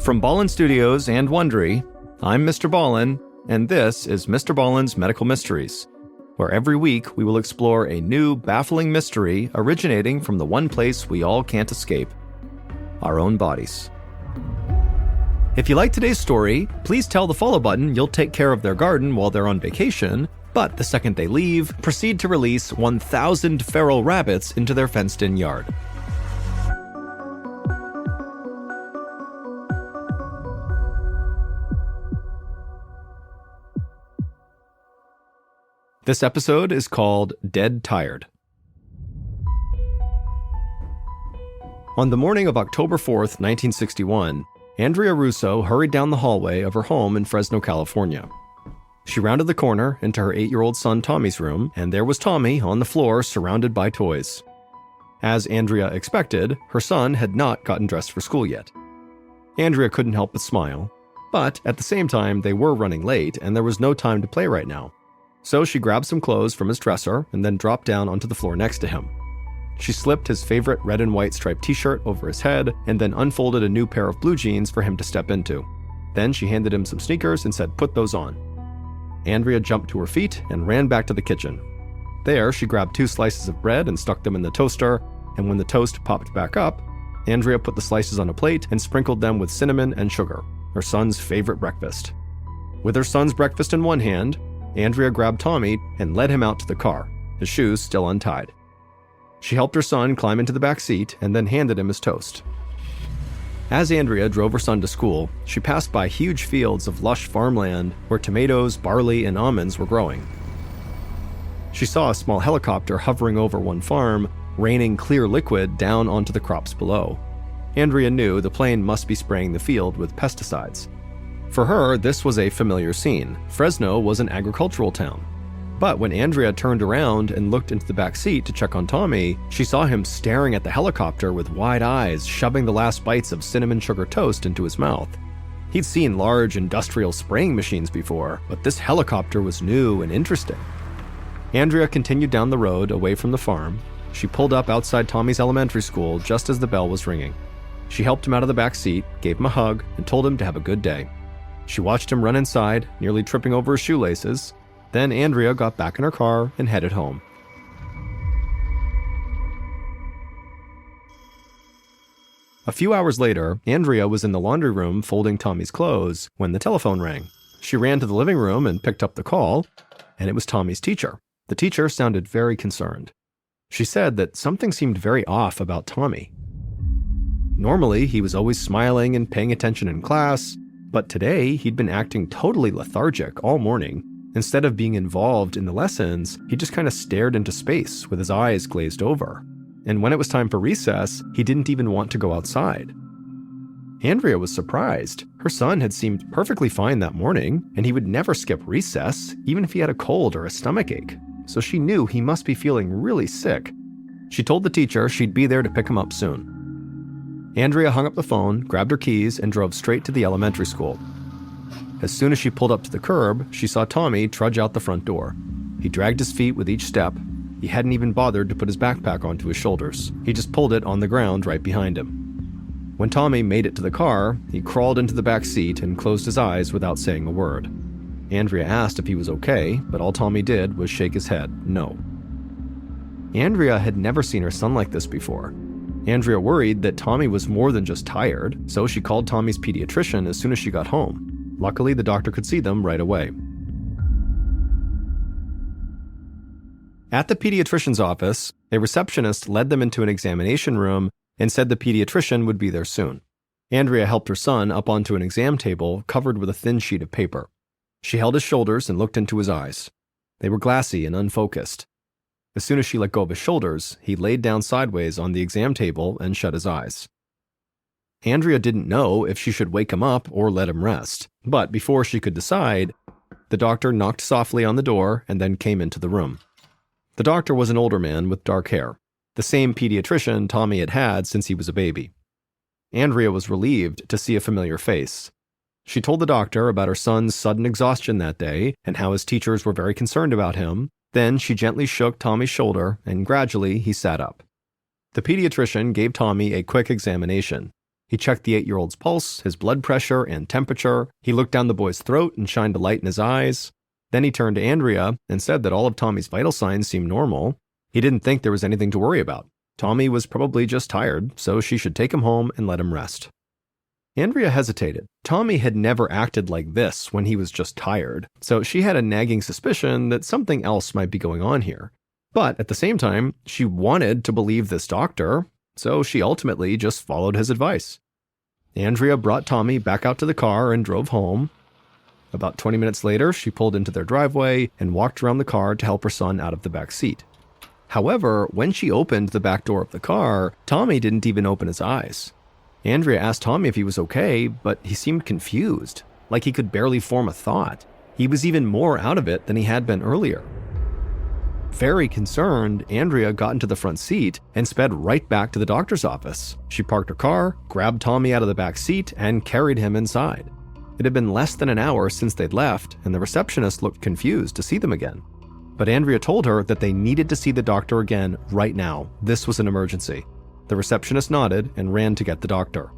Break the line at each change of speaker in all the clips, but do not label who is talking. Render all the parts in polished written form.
From Ballen Studios and Wondery, I'm MrBallen, and this is MrBallen's Medical Mysteries, where every week we will explore a new, baffling mystery originating from the one place we all can't escape, our own bodies. If you like today's story, please tell the follow button you'll take care of their garden while they're on vacation, but the second they leave, proceed to release 1,000 feral rabbits into their fenced-in yard. This episode is called Dead Tired. On the morning of October 4th, 1961, Andrea Russo hurried down the hallway of her home in Fresno, California. She rounded the corner into her 8-year-old son Tommy's room, and there was Tommy on the floor surrounded by toys. As Andrea expected, her son had not gotten dressed for school yet. Andrea couldn't help but smile, but at the same time they were running late and there was no time to play right now. So she grabbed some clothes from his dresser and then dropped down onto the floor next to him. She slipped his favorite red and white striped t-shirt over his head and then unfolded a new pair of blue jeans for him to step into. Then she handed him some sneakers and said, "Put those on." Andrea jumped to her feet and ran back to the kitchen. There, she grabbed 2 slices of bread and stuck them in the toaster, and when the toast popped back up, Andrea put the slices on a plate and sprinkled them with cinnamon and sugar, her son's favorite breakfast. With her son's breakfast in one hand, Andrea grabbed Tommy and led him out to the car, his shoes still untied. She helped her son climb into the back seat and then handed him his toast. As Andrea drove her son to school, she passed by huge fields of lush farmland where tomatoes, barley, and almonds were growing. She saw a small helicopter hovering over one farm, raining clear liquid down onto the crops below. Andrea knew the plane must be spraying the field with pesticides. For her, this was a familiar scene. Fresno was an agricultural town. But when Andrea turned around and looked into the back seat to check on Tommy, she saw him staring at the helicopter with wide eyes, shoving the last bites of cinnamon sugar toast into his mouth. He'd seen large industrial spraying machines before, but this helicopter was new and interesting. Andrea continued down the road away from the farm. She pulled up outside Tommy's elementary school just as the bell was ringing. She helped him out of the back seat, gave him a hug, and told him to have a good day. She watched him run inside, nearly tripping over his shoelaces. Then Andrea got back in her car and headed home. A few hours later, Andrea was in the laundry room folding Tommy's clothes when the telephone rang. She ran to the living room and picked up the call, and it was Tommy's teacher. The teacher sounded very concerned. She said that something seemed very off about Tommy. Normally, he was always smiling and paying attention in class, but today he'd been acting totally lethargic all morning. Instead of being involved in the lessons, he just kind of stared into space with his eyes glazed over. And when it was time for recess, he didn't even want to go outside. Andrea was surprised. Her son had seemed perfectly fine that morning, and he would never skip recess, even if he had a cold or a stomachache. So she knew he must be feeling really sick. She told the teacher she'd be there to pick him up soon. Andrea hung up the phone, grabbed her keys, and drove straight to the elementary school. As soon as she pulled up to the curb, she saw Tommy trudge out the front door. He dragged his feet with each step. He hadn't even bothered to put his backpack onto his shoulders. He just pulled it on the ground right behind him. When Tommy made it to the car, he crawled into the back seat and closed his eyes without saying a word. Andrea asked if he was okay, but all Tommy did was shake his head, no. Andrea had never seen her son like this before. Andrea worried that Tommy was more than just tired, so she called Tommy's pediatrician as soon as she got home. Luckily, the doctor could see them right away. At the pediatrician's office, a receptionist led them into an examination room and said the pediatrician would be there soon. Andrea helped her son up onto an exam table covered with a thin sheet of paper. She held his shoulders and looked into his eyes. They were glassy and unfocused. As soon as she let go of his shoulders, he laid down sideways on the exam table and shut his eyes. Andrea didn't know if she should wake him up or let him rest, but before she could decide, the doctor knocked softly on the door and then came into the room. The doctor was an older man with dark hair, the same pediatrician Tommy had had since he was a baby. Andrea was relieved to see a familiar face. She told the doctor about her son's sudden exhaustion that day and how his teachers were very concerned about him. Then she gently shook Tommy's shoulder, and gradually he sat up. The pediatrician gave Tommy a quick examination. He checked the 8-year-old's pulse, his blood pressure, and temperature. He looked down the boy's throat and shined a light in his eyes. Then he turned to Andrea and said that all of Tommy's vital signs seemed normal. He didn't think there was anything to worry about. Tommy was probably just tired, so she should take him home and let him rest. Andrea hesitated. Tommy had never acted like this when he was just tired, so she had a nagging suspicion that something else might be going on here. But at the same time, she wanted to believe this doctor, so she ultimately just followed his advice. Andrea brought Tommy back out to the car and drove home. About 20 minutes later, she pulled into their driveway and walked around the car to help her son out of the back seat. However, when she opened the back door of the car, Tommy didn't even open his eyes. Andrea asked Tommy if he was okay, but he seemed confused, like he could barely form a thought. He was even more out of it than he had been earlier. Very concerned, Andrea got into the front seat and sped right back to the doctor's office. She parked her car, grabbed Tommy out of the back seat, and carried him inside. It had been less than an hour since they'd left, and the receptionist looked confused to see them again. But Andrea told her that they needed to see the doctor again right now. This was an emergency. The receptionist nodded and ran to get the doctor.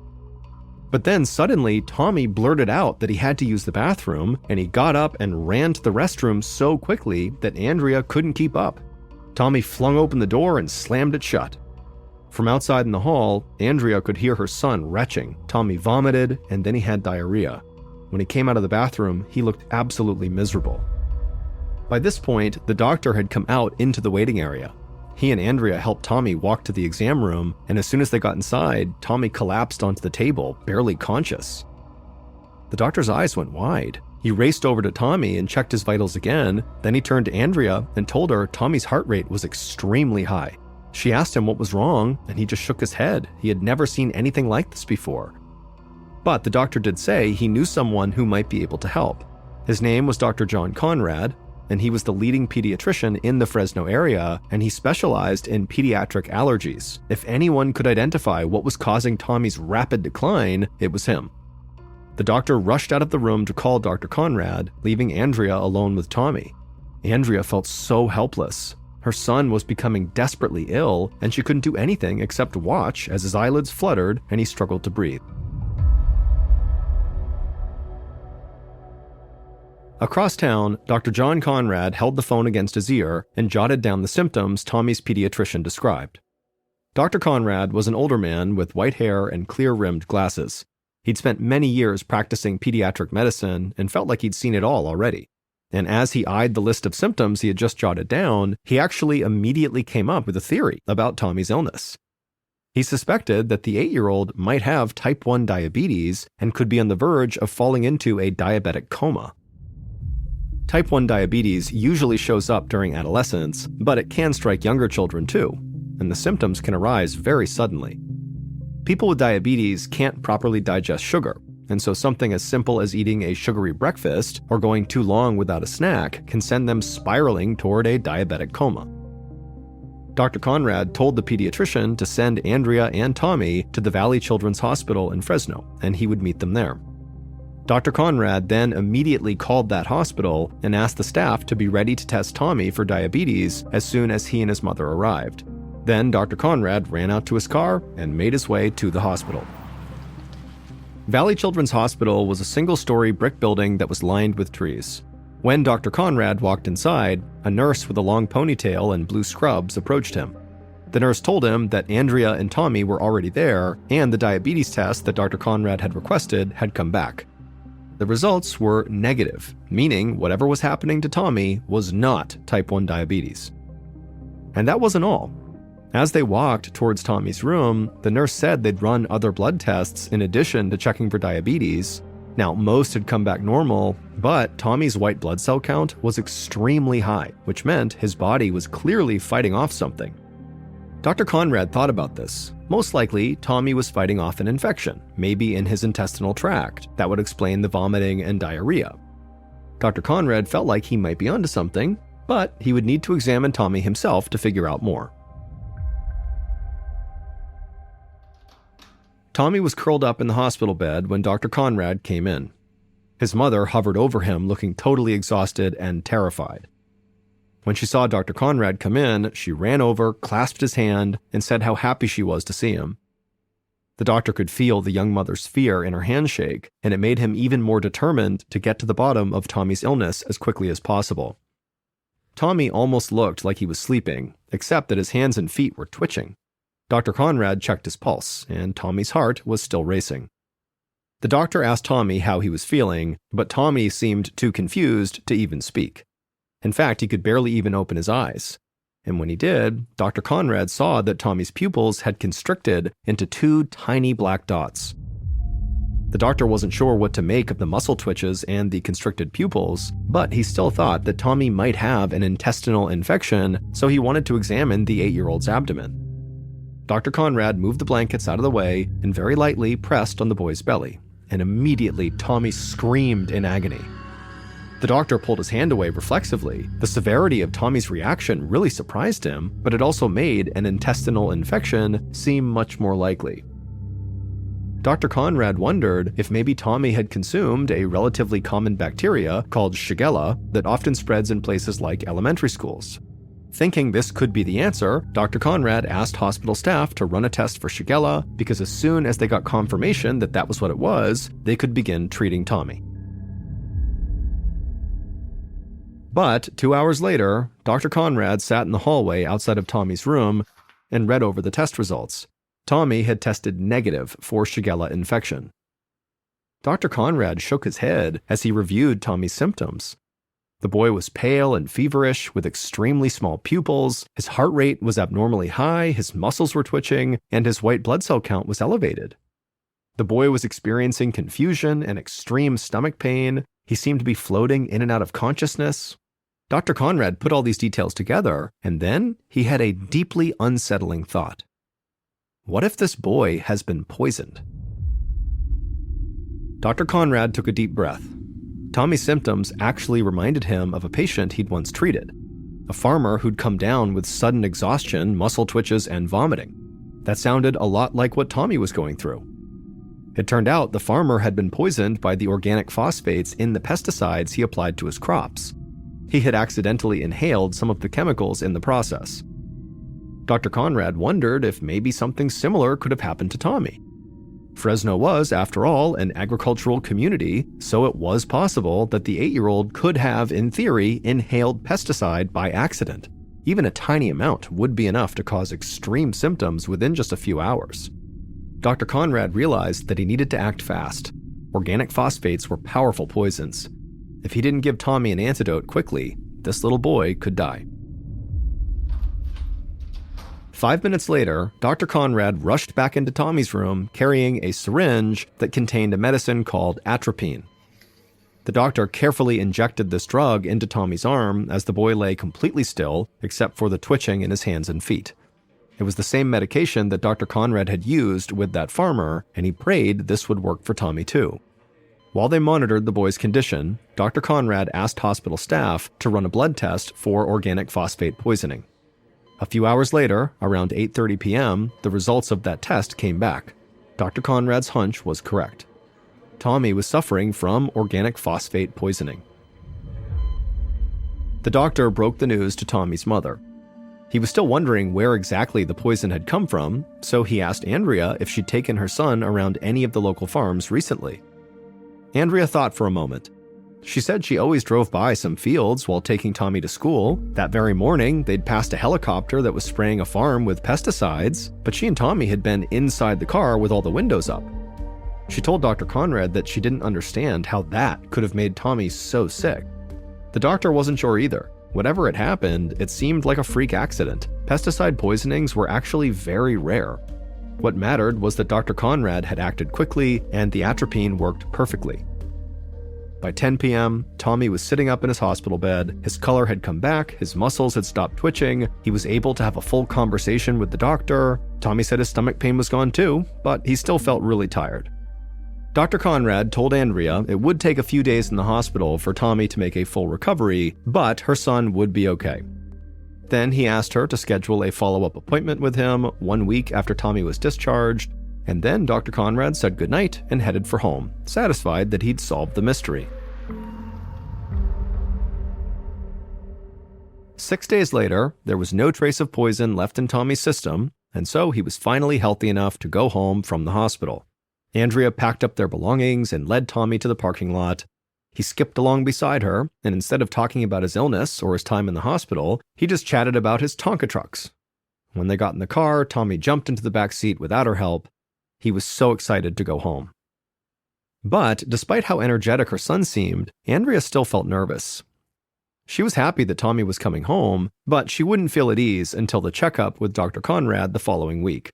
But then suddenly, Tommy blurted out that he had to use the bathroom, and he got up and ran to the restroom so quickly that Andrea couldn't keep up. Tommy flung open the door and slammed it shut. From outside in the hall, Andrea could hear her son retching. Tommy vomited, and then he had diarrhea. When he came out of the bathroom, he looked absolutely miserable. By this point, the doctor had come out into the waiting area. He and Andrea helped Tommy walk to the exam room, and as soon as they got inside, Tommy collapsed onto the table, barely conscious. The doctor's eyes went wide. He raced over to Tommy and checked his vitals again. Then he turned to Andrea and told her Tommy's heart rate was extremely high. She asked him what was wrong, and he just shook his head. He had never seen anything like this before. But the doctor did say he knew someone who might be able to help. His name was Dr. John Conrad, and he was the leading pediatrician in the Fresno area, and he specialized in pediatric allergies. If anyone could identify what was causing Tommy's rapid decline, it was him. The doctor rushed out of the room to call Dr. Conrad, leaving Andrea alone with Tommy. Andrea felt so helpless. Her son was becoming desperately ill, and she couldn't do anything except watch as his eyelids fluttered and he struggled to breathe. Across town, Dr. John Conrad held the phone against his ear and jotted down the symptoms Tommy's pediatrician described. Dr. Conrad was an older man with white hair and clear-rimmed glasses. He'd spent many years practicing pediatric medicine and felt like he'd seen it all already. And as he eyed the list of symptoms he had just jotted down, he actually immediately came up with a theory about Tommy's illness. He suspected that the 8-year-old might have type 1 diabetes and could be on the verge of falling into a diabetic coma. Type 1 diabetes usually shows up during adolescence, but it can strike younger children too, and the symptoms can arise very suddenly. People with diabetes can't properly digest sugar, and so something as simple as eating a sugary breakfast or going too long without a snack can send them spiraling toward a diabetic coma. Dr. Conrad told the pediatrician to send Andrea and Tommy to the Valley Children's Hospital in Fresno, and he would meet them there. Dr. Conrad then immediately called that hospital and asked the staff to be ready to test Tommy for diabetes as soon as he and his mother arrived. Then Dr. Conrad ran out to his car and made his way to the hospital. Valley Children's Hospital was a single-story brick building that was lined with trees. When Dr. Conrad walked inside, a nurse with a long ponytail and blue scrubs approached him. The nurse told him that Andrea and Tommy were already there, and the diabetes test that Dr. Conrad had requested had come back. The results were negative, meaning whatever was happening to Tommy was not type 1 diabetes. And that wasn't all. As they walked towards Tommy's room, the nurse said they'd run other blood tests in addition to checking for diabetes. Now, most had come back normal, but Tommy's white blood cell count was extremely high, which meant his body was clearly fighting off something. Dr. Conrad thought about this. Most likely, Tommy was fighting off an infection, maybe in his intestinal tract, that would explain the vomiting and diarrhea. Dr. Conrad felt like he might be onto something, but he would need to examine Tommy himself to figure out more. Tommy was curled up in the hospital bed when Dr. Conrad came in. His mother hovered over him, looking totally exhausted and terrified. When she saw Dr. Conrad come in, she ran over, clasped his hand, and said how happy she was to see him. The doctor could feel the young mother's fear in her handshake, and it made him even more determined to get to the bottom of Tommy's illness as quickly as possible. Tommy almost looked like he was sleeping, except that his hands and feet were twitching. Dr. Conrad checked his pulse, and Tommy's heart was still racing. The doctor asked Tommy how he was feeling, but Tommy seemed too confused to even speak. In fact, he could barely even open his eyes. And when he did, Dr. Conrad saw that Tommy's pupils had constricted into 2 tiny black dots. The doctor wasn't sure what to make of the muscle twitches and the constricted pupils, but he still thought that Tommy might have an intestinal infection, so he wanted to examine the 8-year-old's abdomen. Dr. Conrad moved the blankets out of the way and very lightly pressed on the boy's belly, and immediately Tommy screamed in agony. The doctor pulled his hand away reflexively. The severity of Tommy's reaction really surprised him, but it also made an intestinal infection seem much more likely. Dr. Conrad wondered if maybe Tommy had consumed a relatively common bacteria called Shigella that often spreads in places like elementary schools. Thinking this could be the answer, Dr. Conrad asked hospital staff to run a test for Shigella because as soon as they got confirmation that that was what it was, they could begin treating Tommy. But 2 hours later, Dr. Conrad sat in the hallway outside of Tommy's room and read over the test results. Tommy had tested negative for Shigella infection. Dr. Conrad shook his head as he reviewed Tommy's symptoms. The boy was pale and feverish with extremely small pupils, his heart rate was abnormally high, his muscles were twitching, and his white blood cell count was elevated. The boy was experiencing confusion and extreme stomach pain. He seemed to be floating in and out of consciousness. Dr. Conrad put all these details together, and then he had a deeply unsettling thought. What if this boy has been poisoned? Dr. Conrad took a deep breath. Tommy's symptoms actually reminded him of a patient he'd once treated, a farmer who'd come down with sudden exhaustion, muscle twitches, and vomiting. That sounded a lot like what Tommy was going through. It turned out the farmer had been poisoned by the organic phosphates in the pesticides he applied to his crops. He had accidentally inhaled some of the chemicals in the process. Dr. Conrad wondered if maybe something similar could have happened to Tommy. Fresno was, after all, an agricultural community, so it was possible that the 8-year-old could have, in theory, inhaled pesticide by accident. Even a tiny amount would be enough to cause extreme symptoms within just a few hours. Dr. Conrad realized that he needed to act fast. Organic phosphates were powerful poisons. If he didn't give Tommy an antidote quickly, this little boy could die. 5 minutes later, Dr. Conrad rushed back into Tommy's room carrying a syringe that contained a medicine called atropine. The doctor carefully injected this drug into Tommy's arm as the boy lay completely still, except for the twitching in his hands and feet. It was the same medication that Dr. Conrad had used with that farmer, and he prayed this would work for Tommy too. While they monitored the boy's condition, Dr. Conrad asked hospital staff to run a blood test for organic phosphate poisoning. A few hours later, around 8:30 p.m., the results of that test came back. Dr. Conrad's hunch was correct. Tommy was suffering from organic phosphate poisoning. The doctor broke the news to Tommy's mother. He was still wondering where exactly the poison had come from, so he asked Andrea if she'd taken her son around any of the local farms recently. Andrea thought for a moment. She said she always drove by some fields while taking Tommy to school. That very morning, they'd passed a helicopter that was spraying a farm with pesticides, but she and Tommy had been inside the car with all the windows up. She told Dr. Conrad that she didn't understand how that could have made Tommy so sick. The doctor wasn't sure either. Whatever had happened, it seemed like a freak accident. Pesticide poisonings were actually very rare. What mattered was that Dr. Conrad had acted quickly and the atropine worked perfectly. By 10 p.m., Tommy was sitting up in his hospital bed. His color had come back, his muscles had stopped twitching, he was able to have a full conversation with the doctor. Tommy said his stomach pain was gone too, but he still felt really tired. Dr. Conrad told Andrea it would take a few days in the hospital for Tommy to make a full recovery, but her son would be okay. Then he asked her to schedule a follow-up appointment with him 1 week after Tommy was discharged, and then Dr. Conrad said goodnight and headed for home, satisfied that he'd solved the mystery. 6 days later, there was no trace of poison left in Tommy's system, and so he was finally healthy enough to go home from the hospital. Andrea packed up their belongings and led Tommy to the parking lot. He skipped along beside her, and instead of talking about his illness or his time in the hospital, he just chatted about his Tonka trucks. When they got in the car, Tommy jumped into the back seat without her help. He was so excited to go home. But despite how energetic her son seemed, Andrea still felt nervous. She was happy that Tommy was coming home, but she wouldn't feel at ease until the checkup with Dr. Conrad the following week.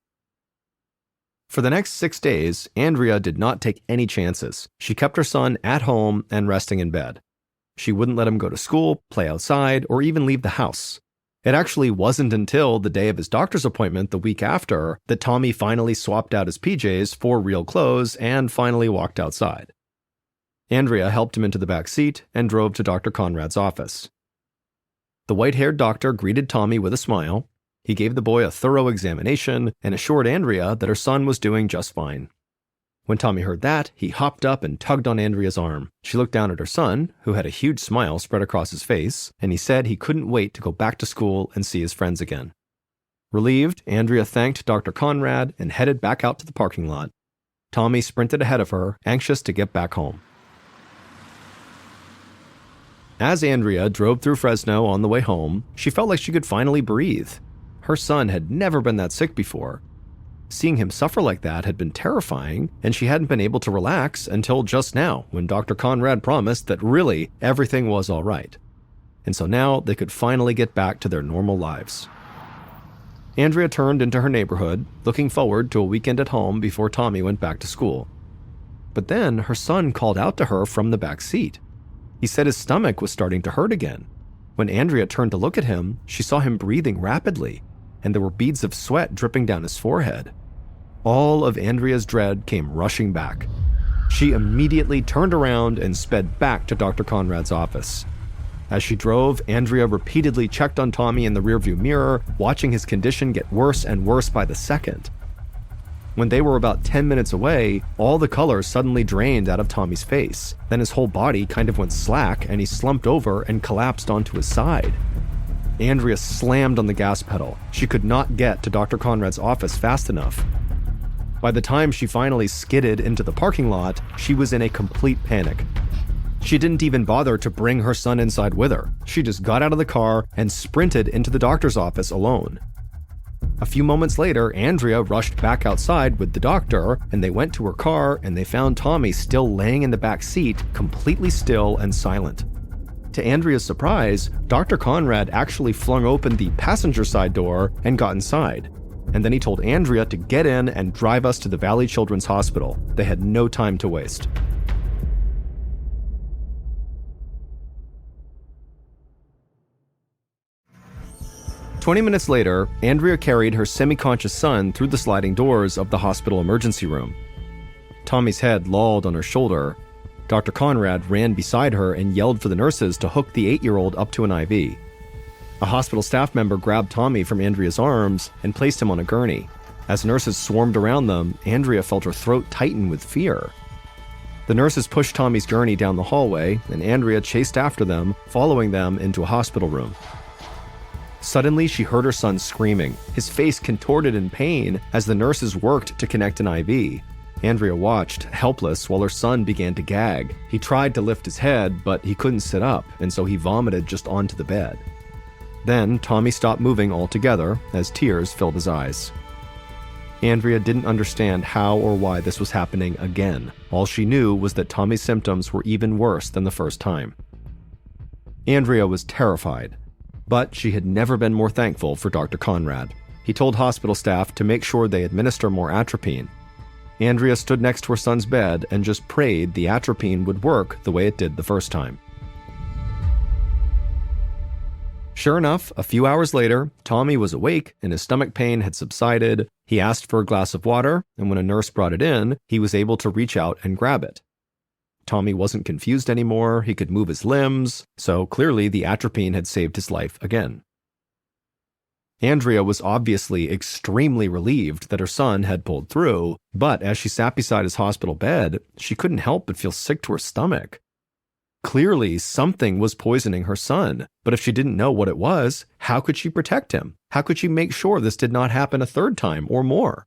For the next 6 days, Andrea did not take any chances. She kept her son at home and resting in bed. She wouldn't let him go to school, play outside, or even leave the house. It actually wasn't until the day of his doctor's appointment the week after that Tommy finally swapped out his PJs for real clothes and finally walked outside. Andrea helped him into the back seat and drove to Dr. Conrad's office. The white-haired doctor greeted Tommy with a smile. He gave the boy a thorough examination and assured Andrea that her son was doing just fine. When Tommy heard that, he hopped up and tugged on Andrea's arm. She looked down at her son, who had a huge smile spread across his face, and he said he couldn't wait to go back to school and see his friends again. Relieved, Andrea thanked Dr. Conrad and headed back out to the parking lot. Tommy sprinted ahead of her, anxious to get back home. As Andrea drove through Fresno on the way home, she felt like she could finally breathe. Her son had never been that sick before. Seeing him suffer like that had been terrifying, and she hadn't been able to relax until just now, when Dr. Conrad promised that really everything was all right. And so now they could finally get back to their normal lives. Andrea turned into her neighborhood, looking forward to a weekend at home before Tommy went back to school. But then her son called out to her from the back seat. He said his stomach was starting to hurt again. When Andrea turned to look at him, she saw him breathing rapidly, and there were beads of sweat dripping down his forehead. All of Andrea's dread came rushing back. She immediately turned around and sped back to Dr. Conrad's office. As she drove, Andrea repeatedly checked on Tommy in the rearview mirror, watching his condition get worse and worse by the second. When they were about 10 minutes away, all the color suddenly drained out of Tommy's face. Then his whole body kind of went slack and he slumped over and collapsed onto his side. Andrea slammed on the gas pedal. She could not get to Dr. Conrad's office fast enough. By the time she finally skidded into the parking lot, she was in a complete panic. She didn't even bother to bring her son inside with her. She just got out of the car and sprinted into the doctor's office alone. A few moments later, Andrea rushed back outside with the doctor, and they went to her car and they found Tommy still laying in the back seat, completely still and silent. To Andrea's surprise, Dr. Conrad actually flung open the passenger side door and got inside. And then he told Andrea to get in and drive us to the Valley Children's Hospital. They had no time to waste. "20 minutes later, Andrea carried her semi-conscious son through the sliding doors of the hospital emergency room. Tommy's head lolled on her shoulder. Dr. Conrad ran beside her and yelled for the nurses to hook the 8-year-old up to an IV. A hospital staff member grabbed Tommy from Andrea's arms and placed him on a gurney. As nurses swarmed around them, Andrea felt her throat tighten with fear. The nurses pushed Tommy's gurney down the hallway, and Andrea chased after them, following them into a hospital room. Suddenly, she heard her son screaming. His face contorted in pain as the nurses worked to connect an IV. Andrea watched, helpless, while her son began to gag. He tried to lift his head, but he couldn't sit up, and so he vomited just onto the bed. Then, Tommy stopped moving altogether as tears filled his eyes. Andrea didn't understand how or why this was happening again. All she knew was that Tommy's symptoms were even worse than the first time. Andrea was terrified, but she had never been more thankful for Dr. Conrad. He told hospital staff to make sure they administer more atropine. Andrea stood next to her son's bed and just prayed the atropine would work the way it did the first time. Sure enough, a few hours later, Tommy was awake and his stomach pain had subsided. He asked for a glass of water, and when a nurse brought it in, he was able to reach out and grab it. Tommy wasn't confused anymore, he could move his limbs, so clearly the atropine had saved his life again. Andrea was obviously extremely relieved that her son had pulled through, but as she sat beside his hospital bed, she couldn't help but feel sick to her stomach. Clearly, something was poisoning her son, but if she didn't know what it was, how could she protect him? How could she make sure this did not happen a third time or more?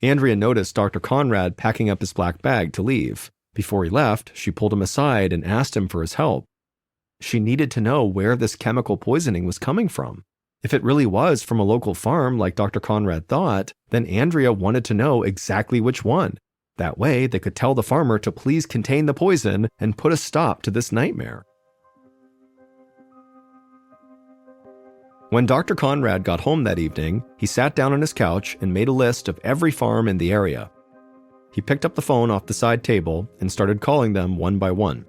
Andrea noticed Dr. Conrad packing up his black bag to leave. Before he left, she pulled him aside and asked him for his help. She needed to know where this chemical poisoning was coming from. If it really was from a local farm like Dr. Conrad thought, then Andrea wanted to know exactly which one. That way, they could tell the farmer to please contain the poison and put a stop to this nightmare. When Dr. Conrad got home that evening, he sat down on his couch and made a list of every farm in the area. He picked up the phone off the side table and started calling them one by one.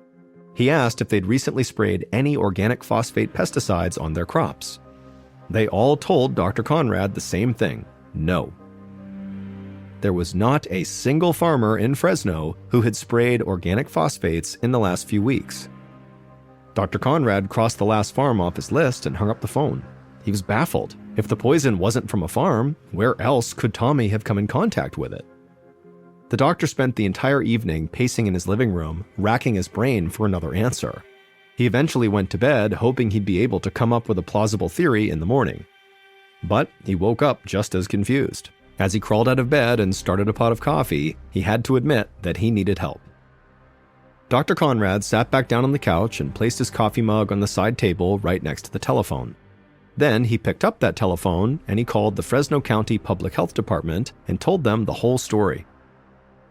He asked if they'd recently sprayed any organic phosphate pesticides on their crops. They all told Dr. Conrad the same thing: no. There was not a single farmer in Fresno who had sprayed organic phosphates in the last few weeks. Dr. Conrad crossed the last farm off his list and hung up the phone. He was baffled. If the poison wasn't from a farm, where else could Tommy have come in contact with it? The doctor spent the entire evening pacing in his living room, racking his brain for another answer. He eventually went to bed, hoping he'd be able to come up with a plausible theory in the morning. But he woke up just as confused. As he crawled out of bed and started a pot of coffee, he had to admit that he needed help. Dr. Conrad sat back down on the couch and placed his coffee mug on the side table right next to the telephone. Then he picked up that telephone and he called the Fresno County Public Health Department and told them the whole story.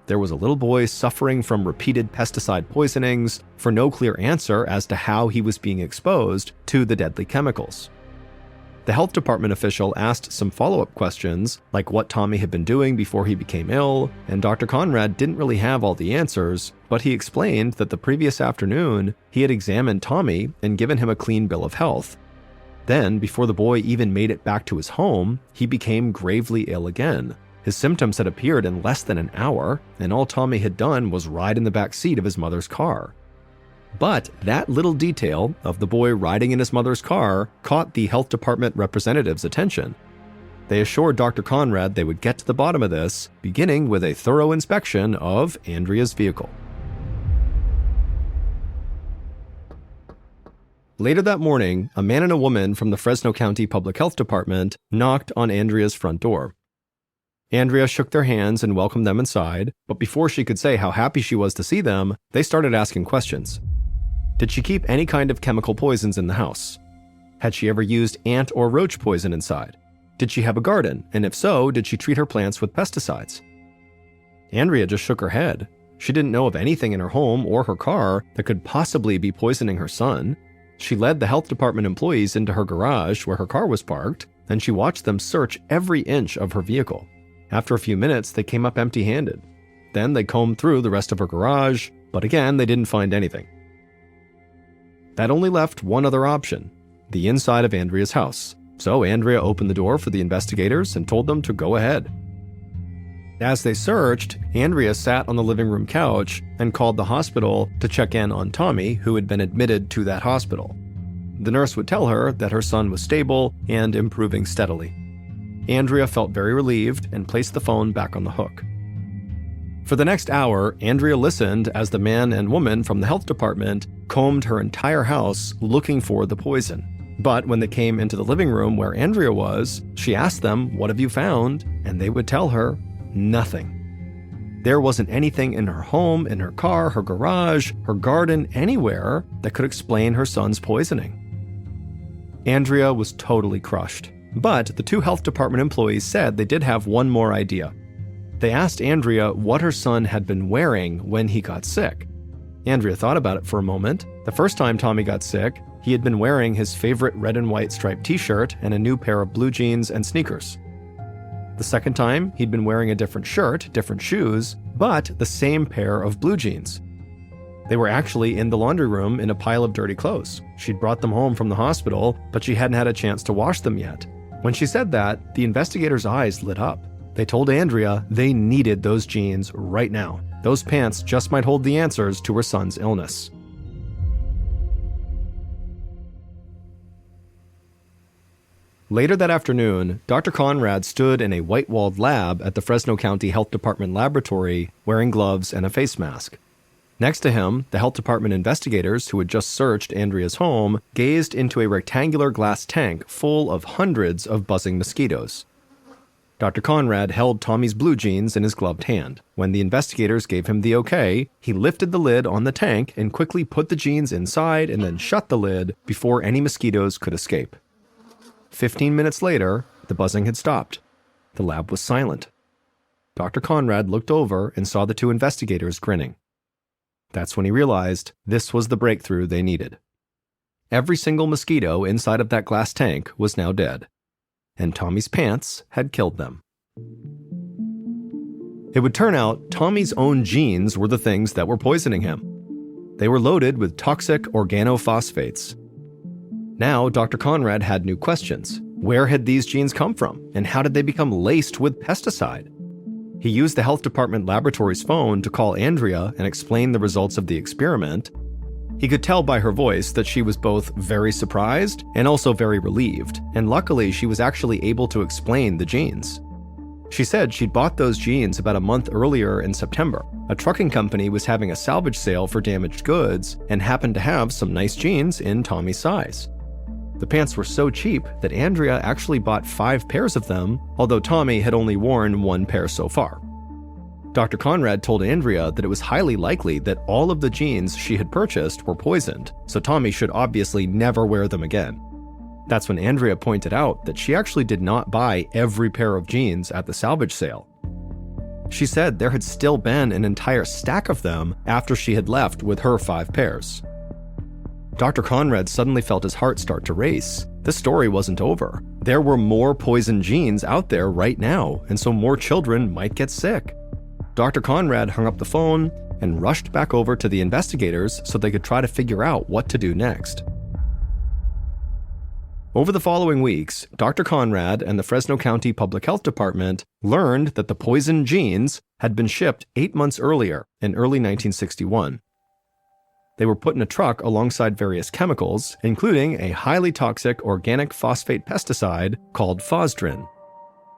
There was a little boy suffering from repeated pesticide poisonings for no clear answer as to how he was being exposed to the deadly chemicals. The health department official asked some follow-up questions, like what Tommy had been doing before he became ill, and Dr. Conrad didn't really have all the answers, but he explained that the previous afternoon, he had examined Tommy and given him a clean bill of health. Then, before the boy even made it back to his home, he became gravely ill again. His symptoms had appeared in less than an hour, and all Tommy had done was ride in the back seat of his mother's car. But that little detail of the boy riding in his mother's car caught the health department representative's attention. They assured Dr. Conrad they would get to the bottom of this, beginning with a thorough inspection of Andrea's vehicle. Later that morning, a man and a woman from the Fresno County Public Health Department knocked on Andrea's front door. Andrea shook their hands and welcomed them inside, but before she could say how happy she was to see them, they started asking questions. Did she keep any kind of chemical poisons in the house? Had she ever used ant or roach poison inside? Did she have a garden, and if so, did she treat her plants with pesticides? Andrea just shook her head. She didn't know of anything in her home or her car that could possibly be poisoning her son. She led the health department employees into her garage where her car was parked, and she watched them search every inch of her vehicle. After a few minutes, they came up empty-handed. Then they combed through the rest of her garage, but again, they didn't find anything. That only left one other option: the inside of Andrea's house. So Andrea opened the door for the investigators and told them to go ahead. As they searched, Andrea sat on the living room couch and called the hospital to check in on Tommy, who had been admitted to that hospital. The nurse would tell her that her son was stable and improving steadily. Andrea felt very relieved and placed the phone back on the hook. For the next hour, Andrea listened as the man and woman from the health department combed her entire house looking for the poison. But when they came into the living room where Andrea was, she asked them, "What have you found?" And they would tell her, nothing. There wasn't anything in her home, in her car, her garage, her garden, anywhere that could explain her son's poisoning. Andrea was totally crushed. But the two health department employees said they did have one more idea. They asked Andrea what her son had been wearing when he got sick. Andrea thought about it for a moment. The first time Tommy got sick, he had been wearing his favorite red and white striped t-shirt and a new pair of blue jeans and sneakers. The second time, he'd been wearing a different shirt, different shoes, but the same pair of blue jeans. They were actually in the laundry room in a pile of dirty clothes. She'd brought them home from the hospital, but she hadn't had a chance to wash them yet. When she said that, the investigators' eyes lit up. They told Andrea they needed those jeans right now. Those pants just might hold the answers to her son's illness. Later that afternoon, Dr. Conrad stood in a white-walled lab at the Fresno County Health Department laboratory wearing gloves and a face mask. Next to him, the health department investigators who had just searched Andrea's home gazed into a rectangular glass tank full of hundreds of buzzing mosquitoes. Dr. Conrad held Tommy's blue jeans in his gloved hand. When the investigators gave him the okay, he lifted the lid on the tank and quickly put the jeans inside and then shut the lid before any mosquitoes could escape. 15 minutes later, the buzzing had stopped. The lab was silent. Dr. Conrad looked over and saw the two investigators grinning. That's when he realized this was the breakthrough they needed. Every single mosquito inside of that glass tank was now dead, and Tommy's pants had killed them. It would turn out Tommy's own genes were the things that were poisoning him. They were loaded with toxic organophosphates. Now, Dr. Conrad had new questions. Where had these genes come from, and how did they become laced with pesticide? He used the health department laboratory's phone to call Andrea and explain the results of the experiment. He could tell by her voice that she was both very surprised and also very relieved, and luckily she was actually able to explain the genes. She said she'd bought those jeans about a month earlier in September. A trucking company was having a salvage sale for damaged goods and happened to have some nice jeans in Tommy's size. The pants were so cheap that Andrea actually bought 5 pairs of them, although Tommy had only worn 1 pair so far. Dr. Conrad told Andrea that it was highly likely that all of the jeans she had purchased were poisoned, so Tommy should obviously never wear them again. That's when Andrea pointed out that she actually did not buy every pair of jeans at the salvage sale. She said there had still been an entire stack of them after she had left with her 5 pairs. Dr. Conrad suddenly felt his heart start to race. The story wasn't over. There were more poison genes out there right now, and so more children might get sick. Dr. Conrad hung up the phone and rushed back over to the investigators so they could try to figure out what to do next. Over the following weeks, Dr. Conrad and the Fresno County Public Health Department learned that the poison genes had been shipped 8 months earlier in early 1961. They were put in a truck alongside various chemicals, including a highly toxic organic phosphate pesticide called Fosdrin.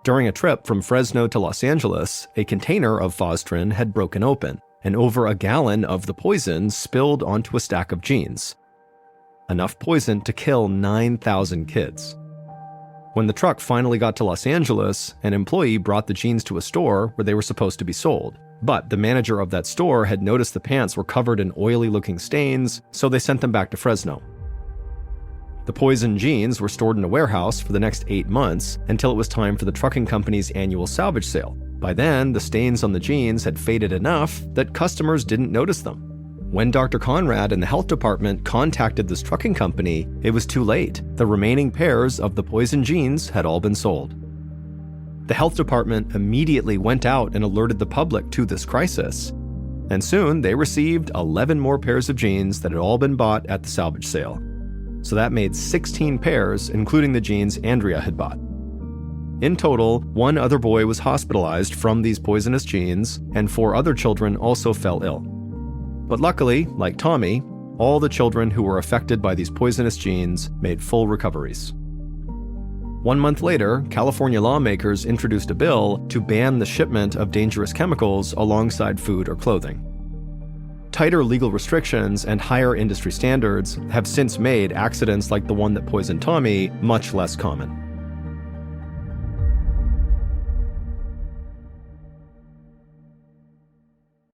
During a trip from Fresno to Los Angeles, a container of Fosdrin had broken open, and over a gallon of the poison spilled onto a stack of jeans. Enough poison to kill 9,000 kids. When the truck finally got to Los Angeles, an employee brought the jeans to a store where they were supposed to be sold. But the manager of that store had noticed the pants were covered in oily-looking stains, so they sent them back to Fresno. The poison jeans were stored in a warehouse for the next 8 months until it was time for the trucking company's annual salvage sale. By then, the stains on the jeans had faded enough that customers didn't notice them. When Dr. Conrad and the health department contacted this trucking company, it was too late. The remaining pairs of the poison jeans had all been sold. The health department immediately went out and alerted the public to this crisis. And soon they received 11 more pairs of jeans that had all been bought at the salvage sale. So that made 16 pairs, including the jeans Andrea had bought. In total, 1 other boy was hospitalized from these poisonous jeans, and 4 other children also fell ill. But luckily, like Tommy, all the children who were affected by these poisonous genes made full recoveries. 1 month later, California lawmakers introduced a bill to ban the shipment of dangerous chemicals alongside food or clothing. Tighter legal restrictions and higher industry standards have since made accidents like the one that poisoned Tommy much less common.